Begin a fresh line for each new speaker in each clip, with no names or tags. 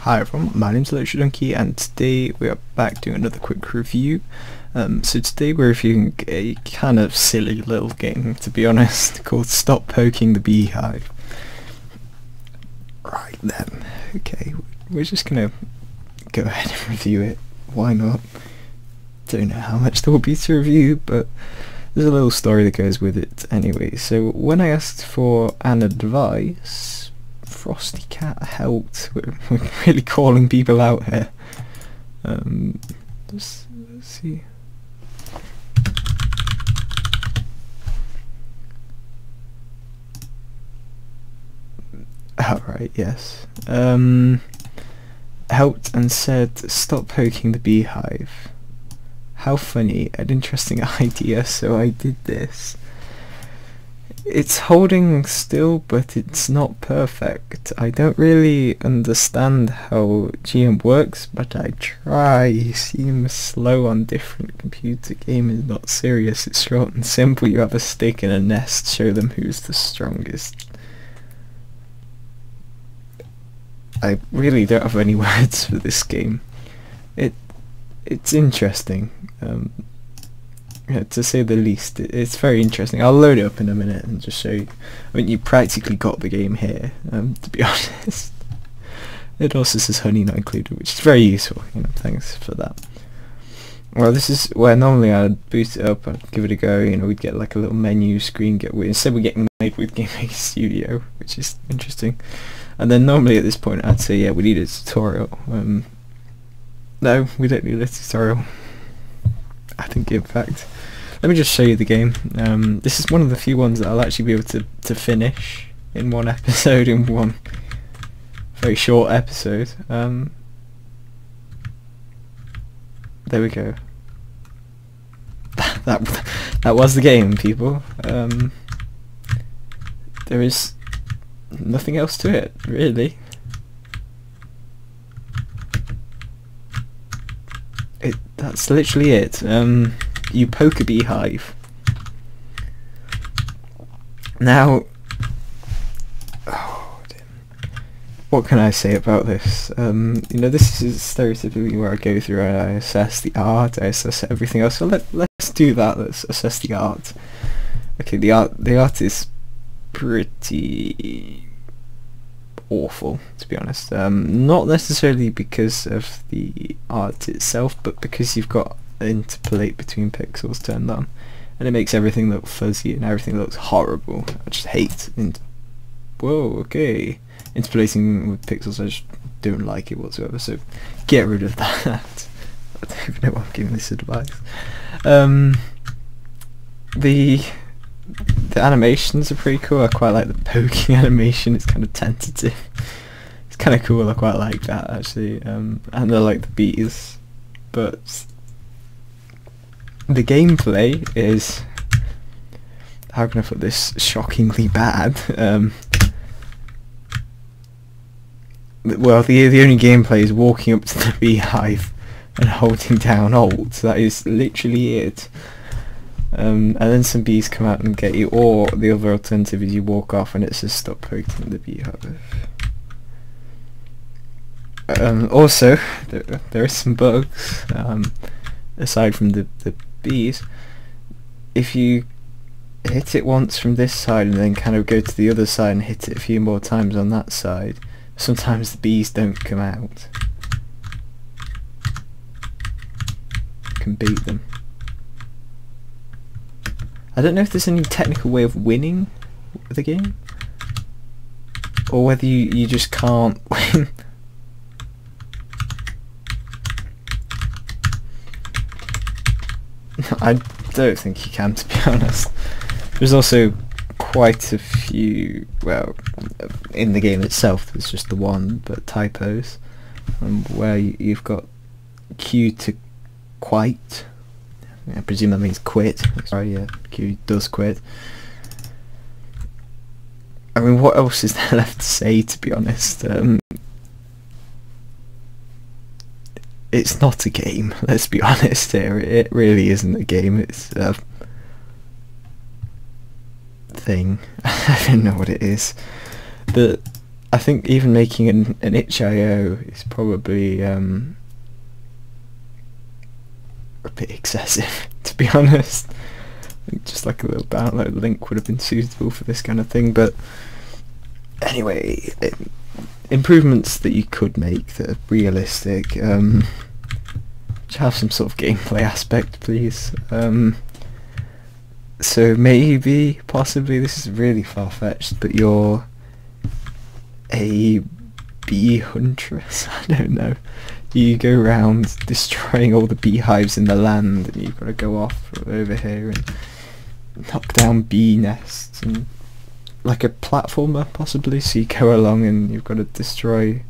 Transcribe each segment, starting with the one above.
Hi everyone, my name's Electro Donkey and today we are back doing another quick review. So today we're reviewing a kind of silly little game, to be honest, called Stop Poking the Beehive. Right then, okay, we're just gonna go ahead and review it, why not? Don't know how much there will be to review, but there's a little story that goes with it anyway. So when I asked for an advice, Frosty Cat helped. We're really calling people out here. Let's see. Alright, yes. Helped and said, stop poking the beehive. How funny, an interesting idea, so I did this. It's holding still, but it's not perfect. I don't really understand how GM works, but I try. You seem slow on different computer. Game is not serious, it's short and simple. You have a stick and a nest, show them who's the strongest. I really don't have any words for this game. It's interesting. Yeah, to say the least, it's very interesting. I'll load it up in a minute and just show you. I mean, you practically got the game here, to be honest. It also says honey not included, which is very useful, you know, thanks for that. Well, this is where normally I'd boot it up, I'd give it a go, you know, we'd get like a little menu screen, instead we're getting made with Game Maker Studio, which is interesting. And then normally at this point I'd say, yeah, we need a tutorial. No, we don't need a tutorial. I think, in fact, let me just show you the game. This is one of the few ones that I'll actually be able to finish in one episode, in one very short episode. There we go. that was the game, people. There is nothing else to it, really. That's literally it. You poke a beehive. Now, what can I say about this? You know, this is stereotypically where I go through and I assess the art, I assess everything else. So let's do that. Let's assess the art. Okay, the art is pretty awful, to be honest. Not necessarily because of the art itself, but because you've got interpolate between pixels turned on, and it makes everything look fuzzy and everything looks horrible. I just hate whoa, okay, interpolating with pixels. I just don't like it whatsoever, so get rid of that. I don't even know why I'm giving this advice. The animations are pretty cool. I quite like the poking animation. It's kind of tentative. It's kind of cool. I quite like that, actually. And I like the bees, but the gameplay is, how can I put this, shockingly bad. Well, the only gameplay is walking up to the beehive and holding down Alt. That is literally it. And then some bees come out and get you, or the other alternative is you walk off and it says stop poking the beehive. Also, there are some bugs, aside from the bees. If you hit it once from this side and then kind of go to the other side and hit it a few more times on that side, sometimes the bees don't come out. You can beat them. I don't know if there's any technical way of winning the game, or whether you just can't win. I don't think you can, to be honest. There's also quite a few, well, in the game itself there's just the one, but typos, where you've got Q to quite. I presume that means quit. Sorry, yeah, Q does quit. I mean, what else is there left to say, to be honest? It's not a game, let's be honest here. It really isn't a game, it's a thing. I don't know what it is. But I think even making an itch.io is probably a bit excessive, to be honest. I think just like a little download link would have been suitable for this kind of thing. But anyway, improvements that you could make that are realistic. Just have some sort of gameplay aspect, please. So maybe, possibly, this is really far-fetched, but you're a bee huntress. I don't know. You go around destroying all the beehives in the land, and you've got to go off over here and knock down bee nests, and like a platformer possibly, so you go along and you've got to destroy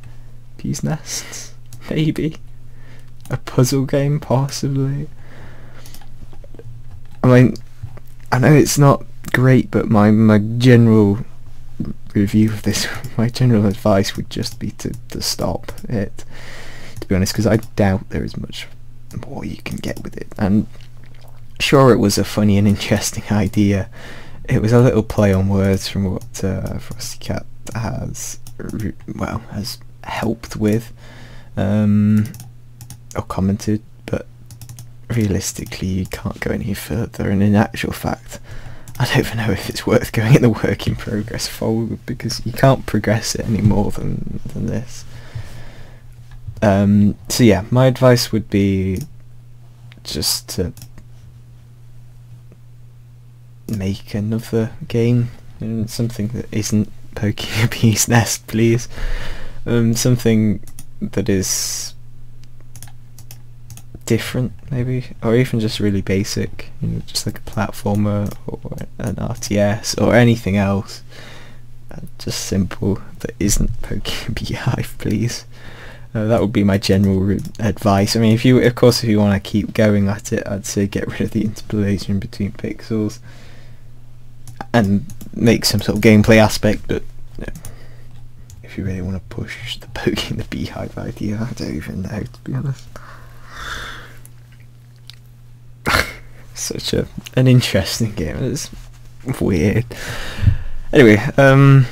bees nests, maybe. A puzzle game possibly. I mean, I know it's not great, but my general review of this, my general advice would just be to stop it, to be honest, because I doubt there is much more you can get with it. And sure, it was a funny and interesting idea. It was a little play on words from what Frostycat has helped with, or commented, but realistically you can't go any further, and in actual fact I don't even know if it's worth going in the work in progress folder, because you can't progress it any more than this. So yeah, my advice would be just to make another game, something that isn't poking a bee's nest, please. Something that is different, maybe, or even just really basic, just like a platformer or an RTS or anything else, just simple, that isn't poking a beehive, please. That would be my general advice. I mean, if you want to keep going at it, I'd say get rid of the interpolation between pixels and make some sort of gameplay aspect, but if you really want to push the poking the beehive idea, I don't even know, to be honest. Such an interesting game. It's weird. Anyway, that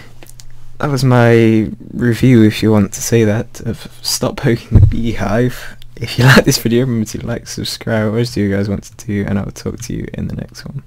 was my review, if you want to say that, of Stop Poking the Beehive. If you like this video, remember to like, subscribe, what else do you guys want to do, and I'll talk to you in the next one.